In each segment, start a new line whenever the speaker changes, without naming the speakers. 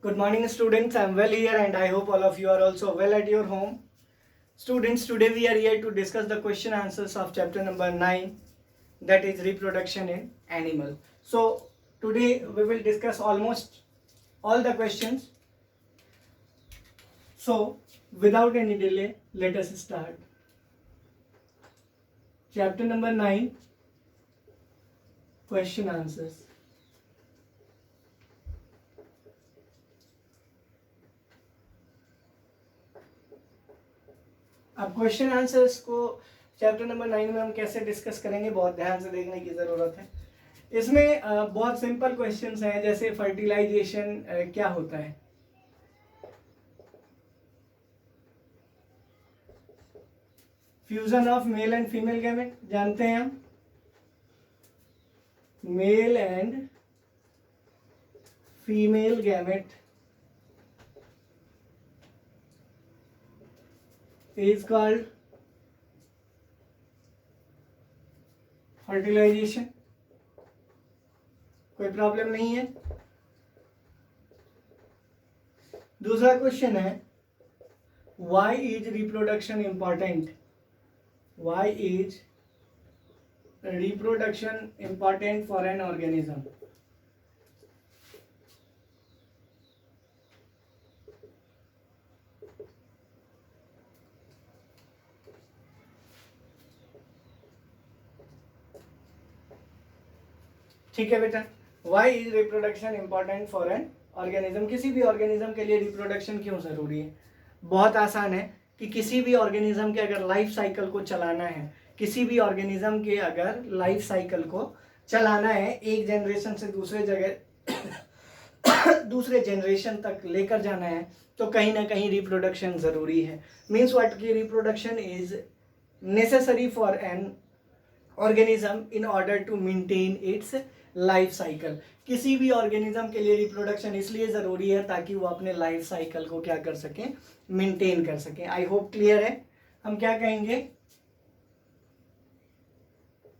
Good morning, students. I'm well here, and I hope all of you are also well at your home. Students, today we are here to discuss the question answers of chapter number 9, that is reproduction in animal. So, today we will discuss almost all the questions. So, without any delay, let us start. Chapter number 9, question answers. अब question answers को chapter number 9 में हम कैसे discuss करेंगे, बहुत ध्यान से देखने की ज़रूरत है। इसमें बहुत सिंपल क्वेश्चंस हैं, जैसे फर्टिलाइजेशन क्या होता है, fusion of male and female gamete जानते हैं हम, mail and female gamete is called fertilization. कोई प्रॉब्लम नहीं है। दूसरा क्वेश्चन है, why is reproduction important? Why is reproduction important for an organism? ठीक है बेटा, why is reproduction important for an organism? किसी भी ऑर्गेनिज्म के लिए रिप्रोडक्शन क्यों जरूरी है? बहुत आसान है कि किसी भी ऑर्गेनिज्म के अगर लाइफ साइकिल को चलाना है, किसी भी ऑर्गेनिज्म के अगर लाइफ साइकिल को चलाना है, एक जनरेशन से दूसरे जगह दूसरे जनरेशन तक लेकर जाना है, तो कहीं ना कहीं रिप्रोडक्शन जरूरी है। मीन्स व्हाट की reproduction is necessary for an organism in order to maintain its life cycle. किसी भी ऑर्गेनिज्म के लिए रिप्रोडक्शन इसलिए जरूरी है ताकि वो अपने लाइफ साइकिल को क्या कर सकें, मेंटेन कर सकें। आई होप क्लियर है। हम क्या कहेंगे,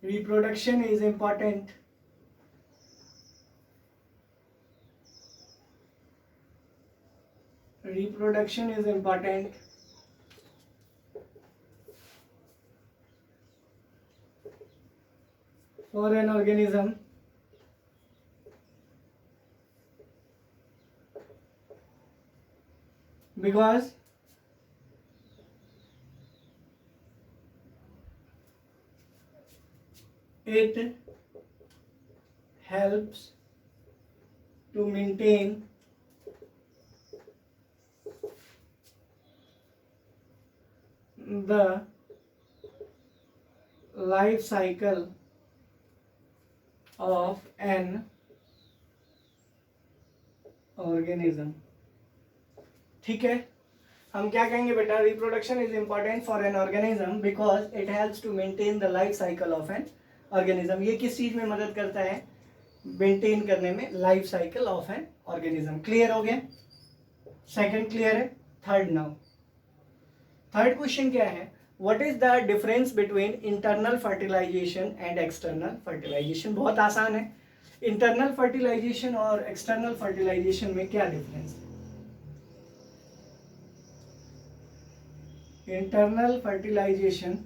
reproduction is important reproduction is important for an organism because it helps to maintain the life cycle of an organism। ठीक है, हम क्या कहेंगे बेटा, reproduction is important for an organism because it helps to maintain the life cycle of an organism. ये किस चीज में मदद करता है, मेंटेन करने में life cycle of an organism. Clear हो गया? सेकंड क्लियर है। थर्ड नाउ, थर्ड क्वेश्चन क्या है, What is the difference between internal fertilization and external fertilization? बहुत आसान है। इंटरनल फर्टिलाइजेशन और एक्सटर्नल फर्टिलाइजेशन में क्या डिफरेंस है? इंटरनल फर्टिलाइजेशन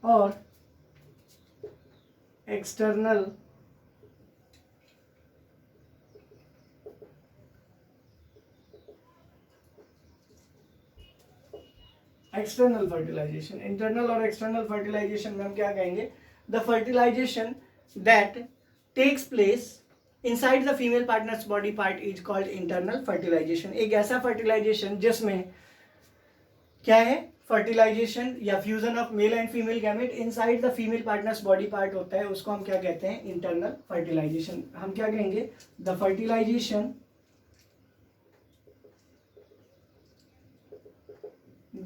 और एक्सटर्नल एक्सटर्नल फर्टिलाइजेशन। इंटरनल और एक्सटर्नल फर्टिलाइजेशन में हम क्या कहेंगे, the fertilization that takes place inside the female partner's body part is called internal fertilization. एक ऐसा फर्टिलाइजेशन जिसमें क्या है, फर्टिलाइजेशन या fusion of male and female gamete inside the female partner's body part होता है, उसको हम क्या कहते हैं, इंटरनल फर्टिलाइजेशन। हम क्या कहेंगे, the fertilization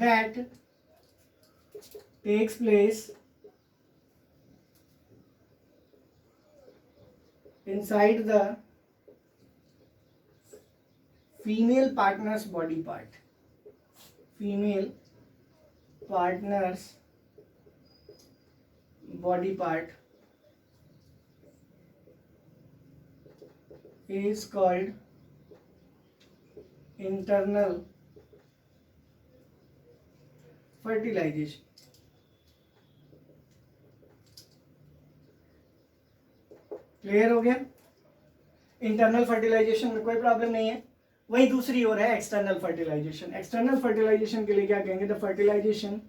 that takes place inside the female partner's body part, female partner's body part is called internal fertilization. Clear हो गया? इंटरनल फर्टिलाइजेशन में कोई प्रॉब्लम नहीं है। वही दूसरी ओर है एक्सटर्नल फर्टिलाइजेशन। एक्सटर्नल फर्टिलाइजेशन के लिए क्या कहेंगे? The fertilization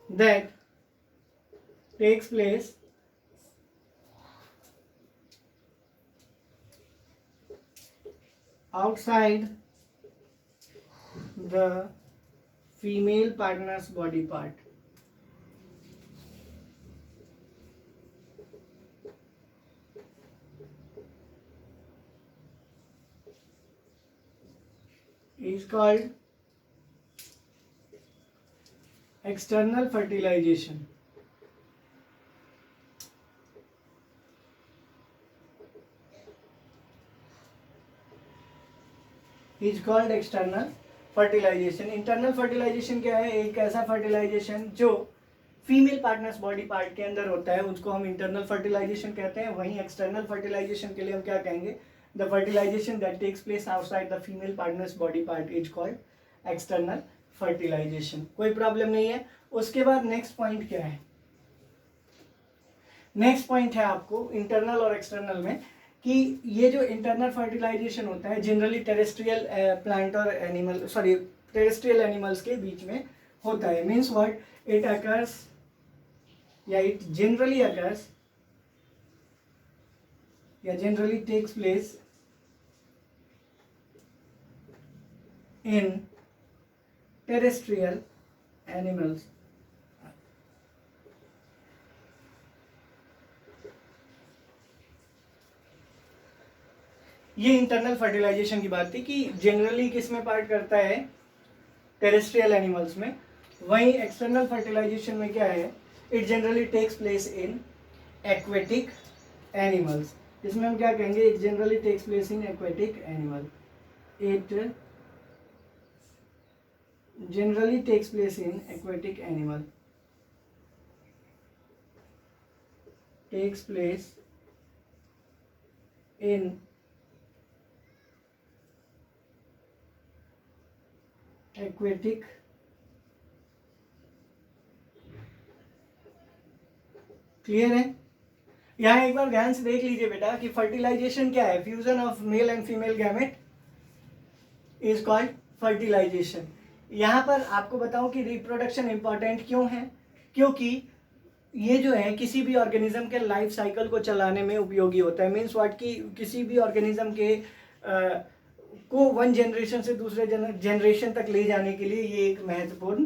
that takes place outside the female partner's body part. Is called external fertilization. Is called external fertilization. Internal fertilization क्या है? एक ऐसा फर्टिलाइजेशन जो फीमेल पार्टनर्स बॉडी पार्ट के अंदर होता है, उसको हम इंटरनल फर्टिलाइजेशन कहते हैं। वहीं एक्सटर्नल फर्टिलाइजेशन के लिए हम क्या कहेंगे? The fertilization that takes place outside the female partner's body part is called external fertilization. कोई प्रॉब्लम नहीं है। उसके बाद नेक्स्ट पॉइंट क्या है? नेक्स्ट पॉइंट है आपको इंटरनल और एक्सटर्नल में कि ये जो इंटरनल फर्टिलाइजेशन होता है जनरली टेरेस्ट्रियल प्लांट और टेरेस्ट्रियल एनिमल्स के बीच में होता है। Means what? इट अकर्स या इट जनरली अकर्स या generally takes place in terrestrial animals. ये इंटरनल फर्टिलाइजेशन की बात थी कि जनरली किस में पार्ट करता है? टेरेस्ट्रियल एनिमल्स में। वहीं एक्सटर्नल फर्टिलाइजेशन में क्या है? It generally takes place in aquatic animals. इसमें हम क्या कहेंगे? It generally takes place in aquatic animal. It generally takes place in aquatic animal. Takes place in aquatic clear है? यहाँ एक बार ध्यान से देख लीजिए बेटा कि फर्टिलाइजेशन क्या है? Fusion of male and female gamete is called fertilization. यहाँ पर आपको बताऊं कि रिप्रोडक्शन इंपॉर्टेंट क्यों है? क्योंकि ये जो है किसी भी ऑर्गेनिज्म के लाइफ साइकिल को चलाने में उपयोगी होता है। मीन्स व्हाट कि किसी भी ऑर्गेनिज्म के को वन जनरेशन से दूसरे जनरेशन तक ले जाने के लिए ये एक महत्वपूर्ण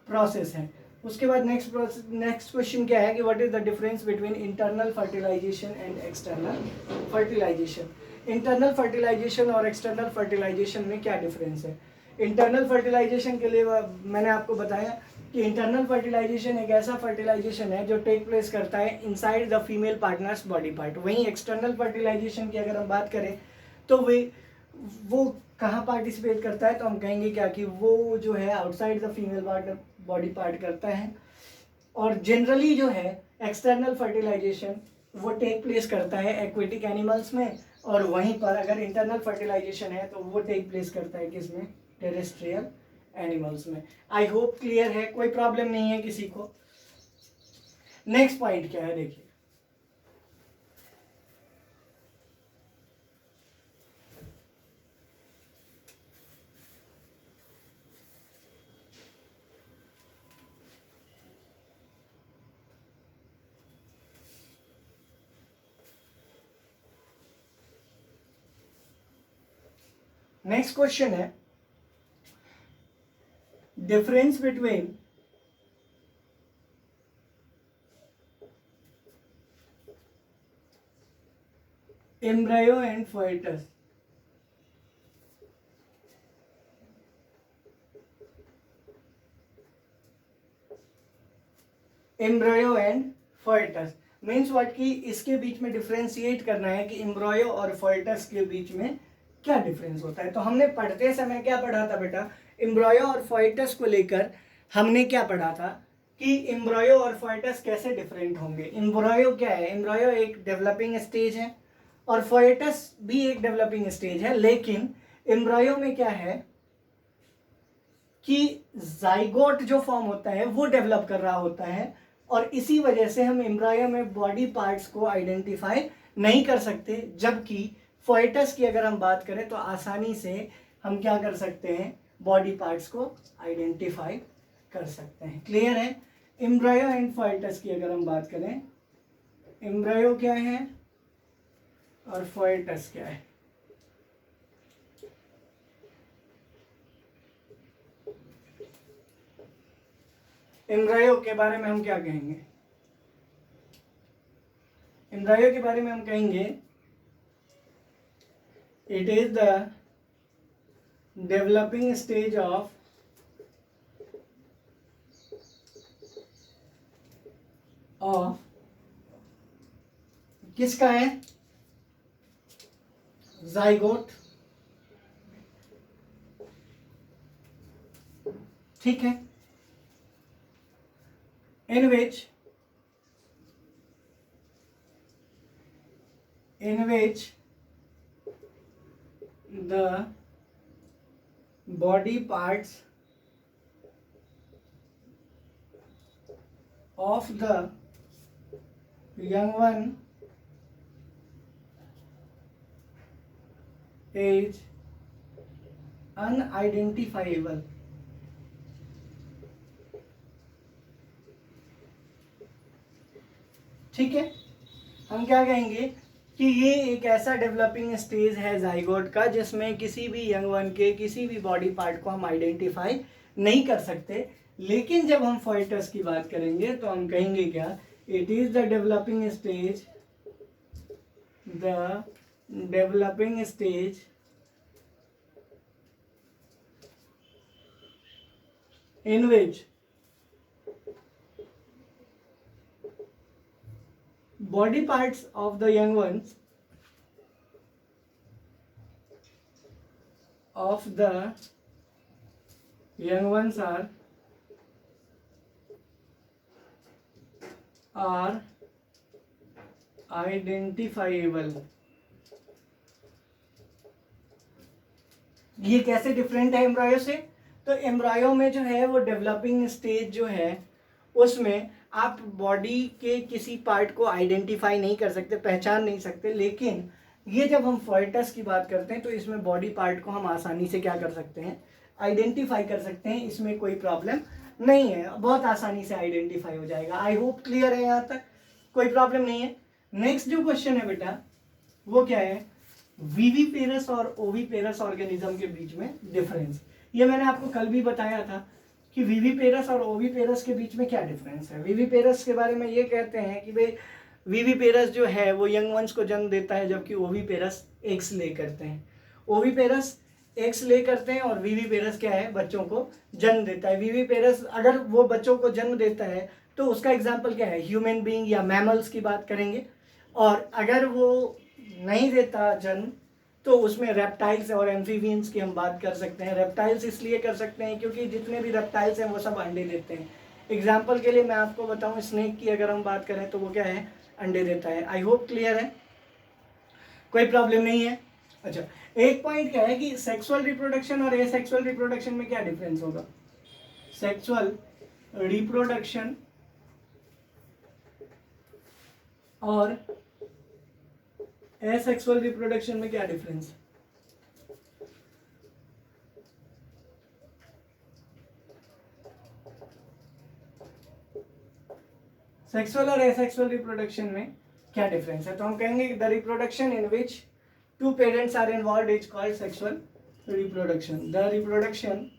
प्रोसेस है। उसके बाद नेक्स्ट क्वेश्चन क्या है कि what is the difference between internal fertilization and external fertilization. Internal fertilization और एक्सटर्नल फर्टिलाइजेशन में क्या डिफरेंस है? इंटरनल फर्टिलाइजेशन के लिए मैंने आपको बताया कि इंटरनल फर्टिलाइजेशन एक ऐसा फर्टिलाइजेशन है जो टेक प्लेस करता है inside the female partner's body part. वहीं एक्सटर्नल फर्टिलाइजेशन की अगर हम बात करें तो वो कहाँ पार्टिसिपेट करता है? तो हम कहेंगे क्या कि वो जो है outside the female partner body part करता है। और जनरली जो है एक्सटर्नल फर्टिलाइजेशन वो टेक प्लेस करता है एक्वेटिक एनिमल्स में, और वहीं पर अगर इंटरनल फर्टिलाइजेशन है तो वो टेक प्लेस करता है किसमें? टेरेस्ट्रियल एनिमल्स में। आई होप क्लियर है, कोई प्रॉब्लम नहीं है किसी को। नेक्स्ट पॉइंट क्या है देखिए, नेक्स्ट क्वेश्चन है difference between embryo and foetus. Embryo and foetus means what कि इसके बीच में डिफ्रेंशिएट करना है कि एम्ब्रायो और फोएटस के बीच में क्या डिफरेंस होता है। तो हमने पढ़ते समय क्या पढ़ा था बेटा? एम्ब्रायो और फोएटस को लेकर हमने क्या पढ़ा था कि एम्ब्रायो और फोएटस कैसे डिफरेंट होंगे। एम्ब्रायो क्या है, एम्ब्रायो एक डेवलपिंग स्टेज है और फोएटस भी एक डेवलपिंग स्टेज है, लेकिन एम्ब्रायो में क्या है कि जाइगोट जो फॉर्म होता है वो डेवलप कर रहा होता है, और इसी वजह से हम एम्ब्रायो में बॉडी पार्ट्स को आइडेंटिफाई नहीं कर सकते, जबकि फोएटस की अगर हम बात करें तो आसानी से हम क्या कर सकते हैं, बॉडी पार्ट्स को आइडेंटिफाई कर सकते हैं। क्लियर है। एम्ब्रायो एंड फोएटस की अगर हम बात करें, एम्ब्रायो क्या है और फोएटस क्या है। एम्ब्रायो के बारे में हम क्या कहेंगे, एम्ब्रायो के बारे में हम कहेंगे it is the developing stage of किसका है, जाइगोट। ठीक है। in which the body parts of the young one is unidentifiable। ठीक है। हम क्या कहेंगे कि ये एक ऐसा डेवलपिंग स्टेज है जाइगोट का जिसमें किसी भी यंग वन के किसी भी बॉडी पार्ट को हम आइडेंटिफाई नहीं कर सकते, लेकिन जब हम फोएटस की बात करेंगे तो हम कहेंगे क्या, it is the developing stage in which body parts of the young ones are identifiable। ये कैसे डिफरेंट है एम्ब्रायो से, तो एम्ब्रायो में जो है वो डेवलपिंग स्टेज जो है उसमें आप बॉडी के किसी पार्ट को आइडेंटिफाई नहीं कर सकते, पहचान नहीं सकते, लेकिन ये जब हम फोएटस की बात करते हैं तो इसमें बॉडी पार्ट को हम आसानी से क्या कर सकते हैं, आइडेंटिफाई कर सकते हैं। इसमें कोई प्रॉब्लम नहीं है, बहुत आसानी से आइडेंटिफाई हो जाएगा। आई होप क्लियर है, यहाँ तक कोई प्रॉब्लम नहीं है। नेक्स्ट जो क्वेश्चन है बेटा वो क्या है, विविपेरस और ओविपेरस ऑर्गेनिज्म के बीच में डिफरेंस। ये मैंने आपको कल भी बताया था कि विविपेरस और ओविपेरस के बीच में क्या डिफरेंस है। विविपेरस के बारे में ये कहते हैं कि भाई विविपेरस जो है वो यंग वंस को जन्म देता है, जबकि ओविपेरस एग्स ले करते हैं। ओविपेरस एग्स ले करते हैं और विविपेरस क्या है, बच्चों को जन्म देता है। विविपेरस अगर वो बच्चों को जन्म देता है तो उसका एग्जाम्पल क्या है, ह्यूमन बीइंग या मैमल्स की बात करेंगे, और अगर वो नहीं देता जन्म तो उसमें रेप्टाइल्स और एम्फीबियंस की हम बात कर सकते हैं। रेप्टाइल्स इसलिए कर सकते हैं क्योंकि जितने भी रेप्टाइल्स हैं वो सब अंडे देते हैं। एग्जाम्पल के लिए मैं आपको बताऊं, स्नेक की अगर हम बात करें तो वो क्या है, अंडे देता है। आई होप क्लियर है, कोई प्रॉब्लम नहीं है। अच्छा, एक पॉइंट क्या है कि सेक्सुअल रिप्रोडक्शन और एसेक्सुअल रिप्रोडक्शन में क्या डिफरेंस होगा। सेक्सुअल रिप्रोडक्शन और एसेक्सुअल रिप्रोडक्शन में क्या डिफरेंस। सेक्सुअल और एसेक्सुअल रिप्रोडक्शन में क्या डिफरेंस है, तो हम कहेंगे the reproduction in which two parents are involved is called sexual reproduction. The reproduction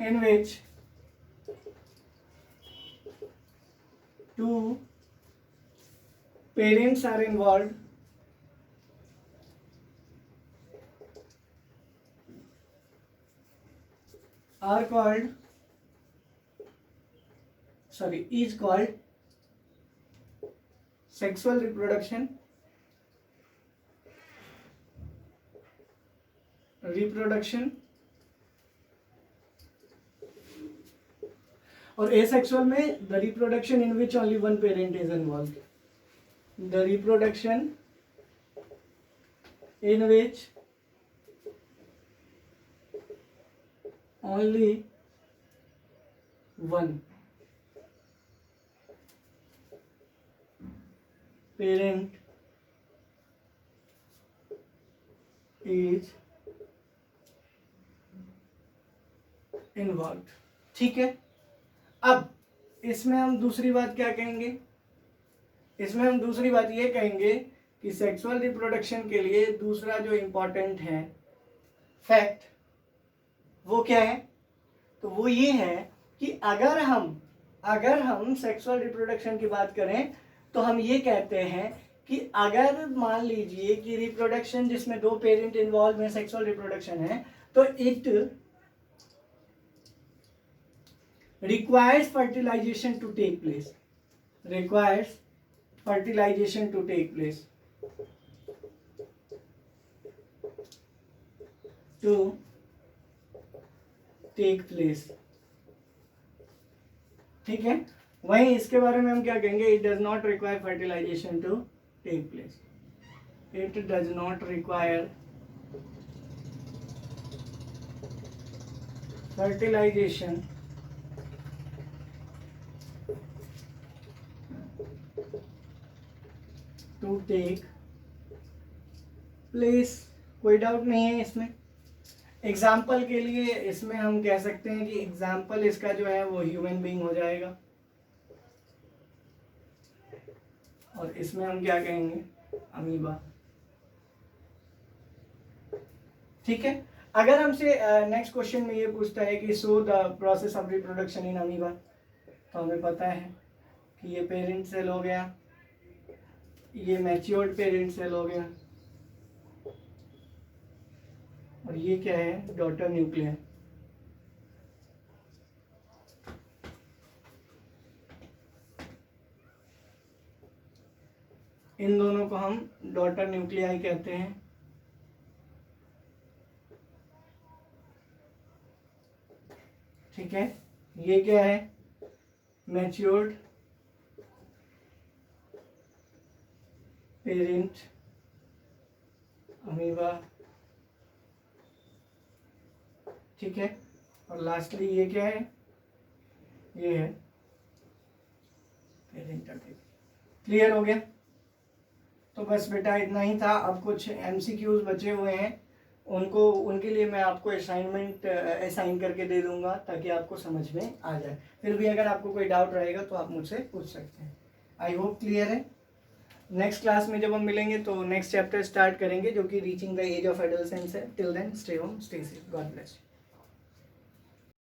in which two parents are involved are called is called sexual reproduction और asexual में the reproduction in which only one parent is involve, the reproduction in which only one parent is involved। ठीक है, अब इसमें हम दूसरी बात क्या कहेंगे, इसमें हम दूसरी बात ये कहेंगे कि सेक्सुअल रिप्रोडक्शन के लिए दूसरा जो इम्पोर्टेंट है फैक्ट वो क्या है, तो वो ये है कि अगर हम सेक्सुअल रिप्रोडक्शन की बात करें तो हम ये कहते हैं कि अगर मान लीजिए कि रिप्रोडक्शन जिसमें दो पेरेंट इन्वॉल्व में सेक्सुअल रिप्रोडक्शन है तो it requires fertilization to take place, requires fertilization to take place, to take place। ठीक है, वहीं इसके बारे में हम क्या कहेंगे, it does not require fertilization to take place, it does not require fertilization to take place. कोई डाउट नहीं है इसमें। एग्जाम्पल के लिए इसमें हम कह सकते हैं कि एग्जाम्पल इसका जो है वो ह्यूमन बीइंग हो जाएगा, और इसमें हम क्या कहेंगे, अमीबा। ठीक है, अगर हमसे नेक्स्ट क्वेश्चन में ये पूछता है कि show the process of reproduction in amoeba, तो हमें पता है कि ये पेरेंट सेल हो गया, ये मैच्योर्ड पेरेंट सेल हो गया, और ये क्या है, डॉटर न्यूक्लियर। इन दोनों को हम डॉटर न्यूक्लियाई कहते हैं। ठीक है, ये क्या है, मैच्योर्ड पेरेंट अमीबा। ठीक है, और लास्टली ये क्या है, ये है पेरेंट अमीबा। क्लियर हो गया? तो बस बेटा इतना ही था। अब कुछ एमसीक्यूज बचे हुए हैं, उनके लिए मैं आपको असाइनमेंट असाइन करके दे दूंगा ताकि आपको समझ में आ जाए। फिर भी अगर आपको कोई डाउट रहेगा तो आप मुझसे पूछ सकते हैं। आई होप क्लियर है। नेक्स्ट क्लास में जब हम मिलेंगे तो नेक्स्ट चैप्टर स्टार्ट करेंगे जो कि reaching the age of adolescence है। Till then stay home, stay safe, god bless.